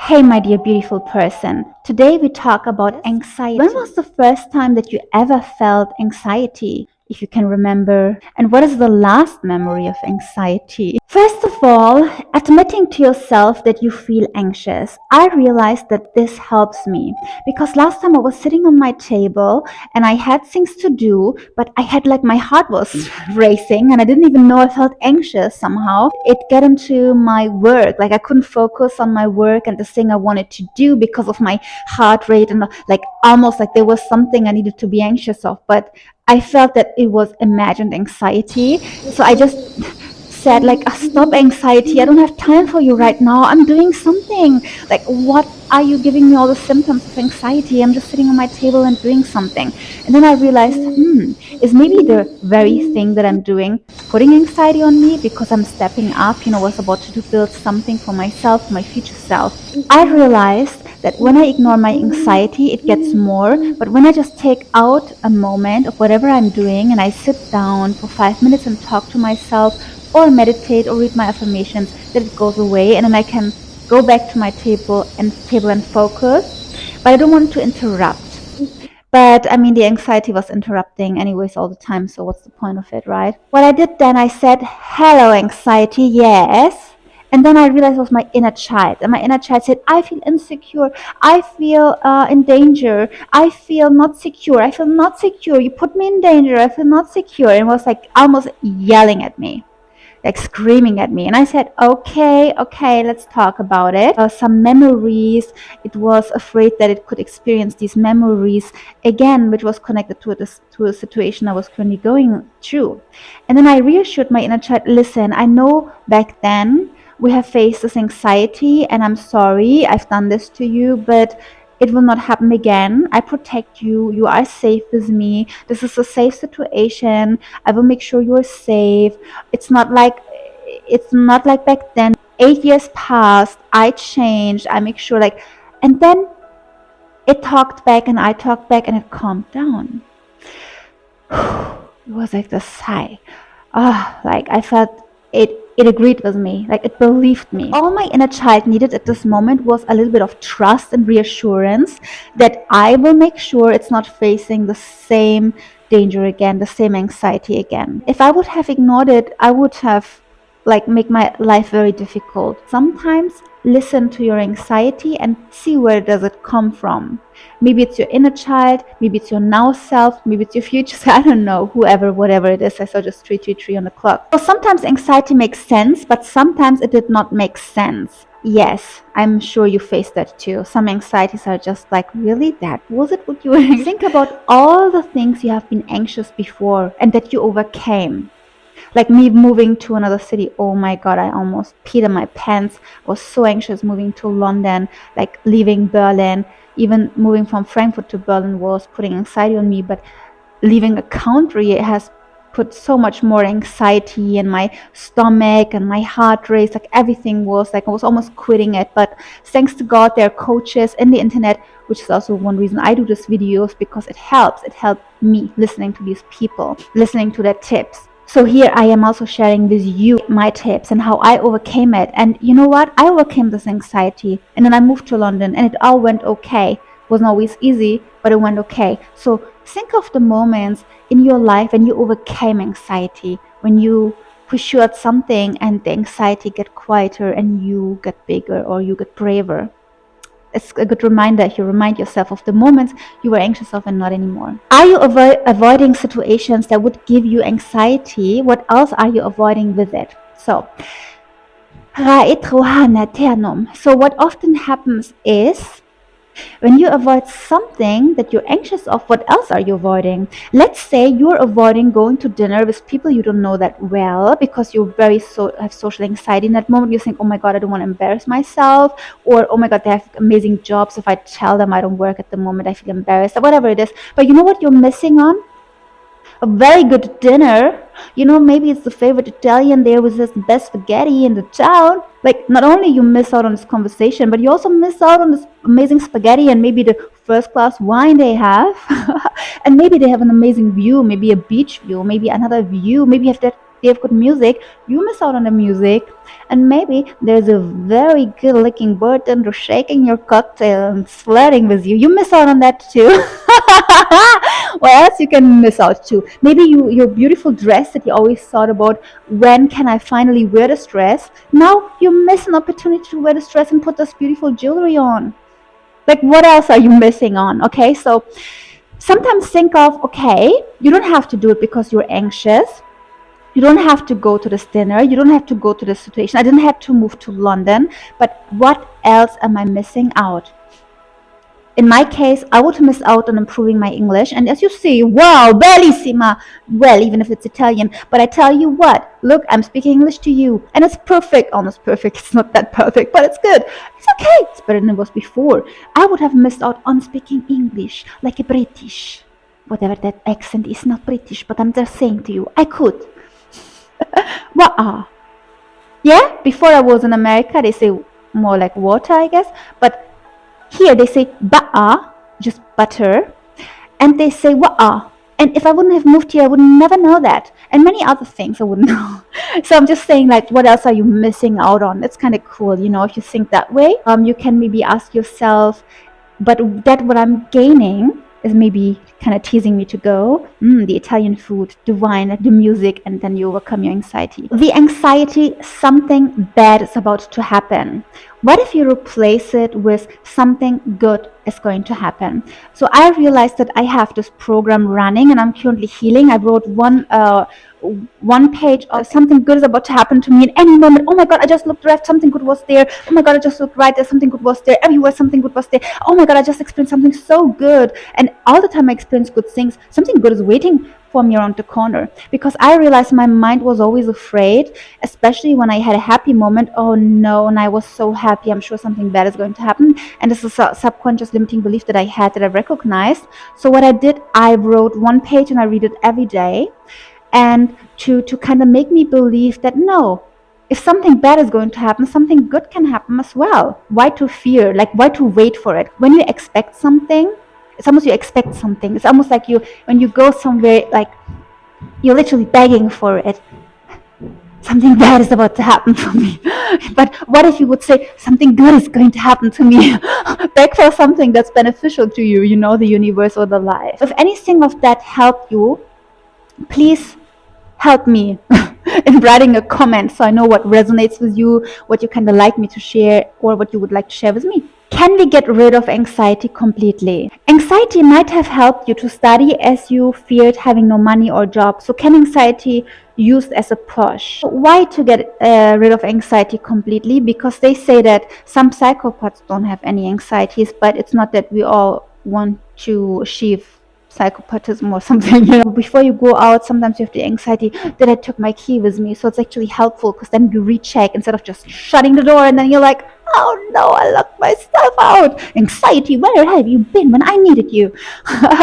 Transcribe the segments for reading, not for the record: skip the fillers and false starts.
Hey, my dear beautiful person. Today we talk about anxiety. When was the first time that you ever felt anxiety, if you can remember? And what is the last memory of anxiety? First of all, admitting to yourself that you feel anxious. I realized that this helps me because last time I was sitting on my table and I had things to do, but I had like my heart was racing and I didn't even know I felt anxious somehow. It got into my work, like I couldn't focus on my work and the thing I wanted to do because of my heart rate and like almost like there was something I needed to be anxious of, but I felt that it was imagined anxiety. So I just said like, stop anxiety, I don't have time for you right now, I'm doing something. Like, what are you giving me all the symptoms of anxiety? I'm just sitting on my table and doing something. And then I realized, is maybe the very thing that I'm doing putting anxiety on me because I'm stepping up, was about to build something for myself, for my future self. I realized that when I ignore my anxiety, it gets more. But when I just take out a moment of whatever I'm doing and I sit down for 5 minutes and talk to myself or meditate or read my affirmations, that it goes away and then I can go back to my table and focus. But I don't want to interrupt. But I mean, the anxiety was interrupting anyways all the time, so what's the point of it, right? What I did then, I said, hello, anxiety, yes. And then I realized it was my inner child. And my inner child said, I feel insecure. I feel in danger. I feel not secure. I feel not secure. You put me in danger. I feel not secure. And it was like almost yelling at me, like screaming at me. And I said, okay, let's talk about it. Some memories. It was afraid that it could experience these memories again, which was connected to a situation I was currently going through. And then I reassured my inner child, listen, I know back then we have faced this anxiety and I'm sorry I've done this to you, but it will not happen again. I protect you. You are safe with me. This is a safe situation. I will make sure you're safe. It's not like back then. 8 years passed. I changed. I make sure and then it talked back and I talked back and it calmed down. It was like the sigh. Like I felt it agreed with me, like it believed me. All my inner child needed at this moment was a little bit of trust and reassurance that I will make sure it's not facing the same danger again, the same anxiety again. If I would have ignored it, I would have make my life very difficult. Sometimes listen to your anxiety and see where does it come from. Maybe it's your inner child, maybe it's your now self, maybe it's your future self, I don't know, whoever, whatever it is. I saw just 333 on the clock. So sometimes anxiety makes sense, but sometimes it did not make sense. Yes, I'm sure you faced that too. Some anxieties are just like, really? That was it what you were? Think about all the things you have been anxious before and that you overcame. Like me moving to another city, oh my god, I almost peed in my pants. I was so anxious moving to London, like leaving Berlin. Even moving from Frankfurt to Berlin was putting anxiety on me, but leaving a country, it has put so much more anxiety in my stomach and my heart race. Like everything was like, I was almost quitting it. But thanks to God, there are coaches in the internet, which is also one reason I do these videos, because it helps. It helped me listening to these people, listening to their tips. So here I am also sharing with you my tips and how I overcame it. And you know what? I overcame this anxiety and then I moved to London and it all went okay. It wasn't always easy, but it went okay. So think of the moments in your life when you overcame anxiety, when you pursued something and the anxiety get quieter and you get bigger or you get braver. It's a good reminder if you remind yourself of the moments you were anxious of and not anymore. Are you avoiding situations that would give you anxiety? What else are you avoiding with it? So what often happens is when you avoid something that you're anxious of, what else are you avoiding? Let's say you're avoiding going to dinner with people you don't know that well because you have social anxiety. In that moment, you think, oh my God, I don't want to embarrass myself. Or, oh my God, they have amazing jobs. If I tell them I don't work at the moment, I feel embarrassed, or whatever it is. But you know what you're missing on? A very good dinner. Maybe it's the favorite Italian there with this best spaghetti in the town. Like, not only you miss out on this conversation, but you also miss out on this amazing spaghetti and maybe the first class wine they have. And maybe they have an amazing view, maybe a beach view, maybe another view, maybe you have that they have good music, you miss out on the music. And maybe there's a very good looking bartender shaking your cocktail and flirting with you. You miss out on that too. What else you can miss out too? Maybe your beautiful dress that you always thought about, when can I finally wear this dress? Now you miss an opportunity to wear this dress and put this beautiful jewelry on. Like, what else are you missing on? Okay, so sometimes think of, okay, you don't have to do it because you're anxious. You don't have to go to this dinner. You don't have to go to this situation. I didn't have to move to London. But what else am I missing out? In my case, I would miss out on improving my English. And as you see, wow, bellissima. Well, even if it's Italian. But I tell you what, look, I'm speaking English to you. And it's perfect, almost perfect. It's not that perfect, but it's good. It's okay. It's better than it was before. I would have missed out on speaking English like a British. Whatever that accent is, not British, but I'm just saying to you, I could. What? Yeah, before I was in America, they say more like water, I guess. But here they say ba'a, just butter, and they say wa'a. And if I wouldn't have moved here, I would never know that. And many other things I wouldn't know. So I'm just saying, like, what else are you missing out on? It's kind of cool, you know, if you think that way. You can maybe ask yourself, but that what I'm gaining is maybe kind of teasing me to go. The Italian food, the wine, the music, and then you overcome your anxiety. The anxiety, something bad is about to happen. What if you replace it with something good is going to happen? So I realized that I have this program running and I'm currently healing. I wrote one page of something good is about to happen to me in any moment. Oh my god, I just looked left, something good was there. Oh my god, I just looked right, there something good was there. Everywhere something good was there. Oh my god, I just experienced something so good. And all the time I experience good things, something good is waiting for me around the corner. Because I realized my mind was always afraid, especially when I had a happy moment. Oh no, and I was so happy, I'm sure something bad is going to happen. And this is a subconscious limiting belief that I had, that I recognized. So what I did, I wrote one page and I read it every day. And to kind of make me believe that no, if something bad is going to happen, something good can happen as well. Why to fear? Like, why to wait for it? When you expect something, it's almost you expect something. It's almost like when you go somewhere, like you're literally begging for it. Something bad is about to happen for me. But what if you would say, something good is going to happen to me? Beg for something that's beneficial to you, you know, the universe or the life. If anything of that helped you, please help me in writing a comment so I know what resonates with you, what you kind of like me to share, or what you would like to share with me. Can we get rid of anxiety completely? Anxiety might have helped you to study as you feared having no money or job. So can anxiety used as a push? Why to get rid of anxiety completely? Because they say that some psychopaths don't have any anxieties, but it's not that we all want to achieve psychopathism or something, you know. Before you go out, sometimes you have the anxiety that I took my key with me. So it's actually helpful because then you recheck instead of just shutting the door and then you're like, oh no, I locked my stuff out. Anxiety, where have you been when I needed you?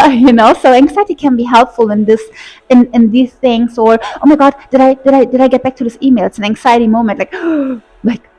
You know, so anxiety can be helpful in this, in these things. Or, oh my god, did I get back to this email? It's an anxiety moment, like like,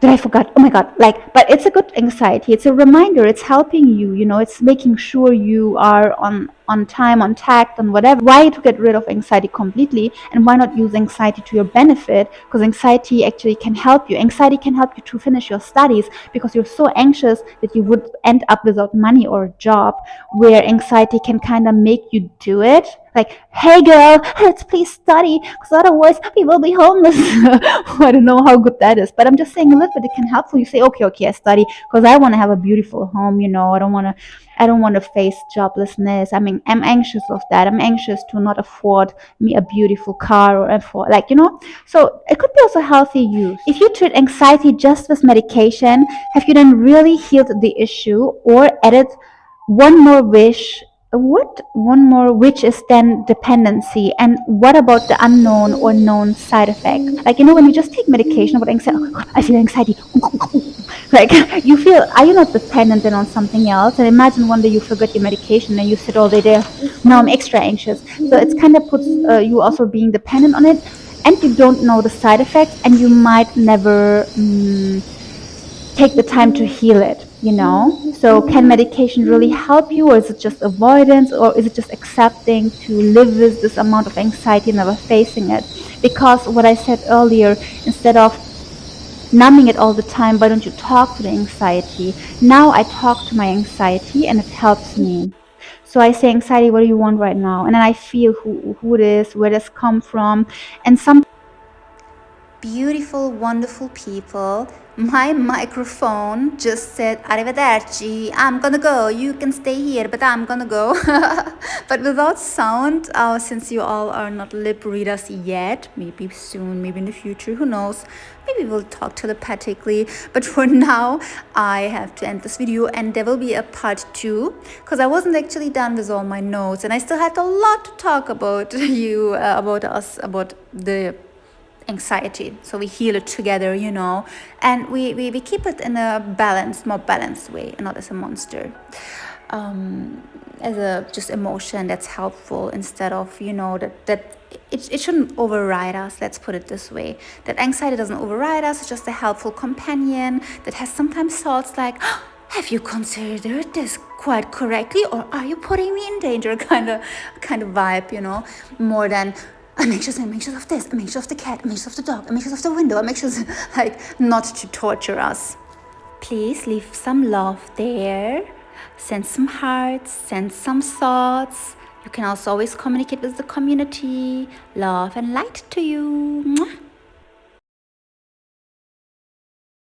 did I forgot? Oh my god, like, but it's a good anxiety. It's a reminder. It's helping you, you know, it's making sure you are on time, on tact, on whatever. Why to get rid of anxiety completely, and why not use anxiety to your benefit? Because anxiety actually can help you. Anxiety can help you to finish your studies because you're so anxious that you would end up without money or a job, where anxiety can kind of make you do it. Like, hey girl, let's please study, because otherwise we will be homeless. I don't know how good that is, but I'm just saying a little bit, it can help you say, okay, I study because I want to have a beautiful home, you know, I don't want to face joblessness. I mean, I'm anxious of that. I'm anxious to not afford me a beautiful car or afford, like, you know. So it could be also healthy use. If you treat anxiety just with medication, have you then really healed the issue or added one more wish? One more, which is then dependency? And what about the unknown or known side effect? Like, you know, when you just take medication about anxiety, oh, I feel anxiety. Like, you feel, are you not dependent then on something else? And imagine one day you forget your medication and you sit all day there. Now I'm extra anxious. So it's kind of puts you also being dependent on it, and you don't know the side effects, and you might never take the time to heal it. you know? So, can medication really help you, or is it just avoidance, or is it just accepting to live with this amount of anxiety and never facing it? Because what I said earlier, instead of numbing it all the time, why don't you talk to the anxiety? Now I talk to my anxiety and it helps me. So I say, anxiety, what do you want right now? And then I feel who it is, where this come from. And some beautiful, wonderful people, my microphone just said, Arrivederci, I'm gonna go. You can stay here, but I'm gonna go. But without sound, since you all are not lip readers yet, maybe soon, maybe in the future, who knows? Maybe we'll talk telepathically. But for now, I have to end this video, and there will be a part 2 because I wasn't actually done with all my notes, and I still had a lot to talk about you, about us, about the anxiety. So we heal it together, and we keep it in a more balanced way, and not as a monster, as a just emotion that's helpful, instead of that it shouldn't override us. Let's put it this way, that anxiety doesn't override us. It's just a helpful companion that has sometimes thoughts like, have you considered this quite correctly, or are you putting me in danger, kind of vibe, more than I'm anxious of this, I'm anxious of the cat, I'm anxious of the dog, I'm anxious of the window, I'm anxious, like, not to torture us. Please leave some love there, send some hearts, send some thoughts. You can also always communicate with the community. Love and light to you. Mwah.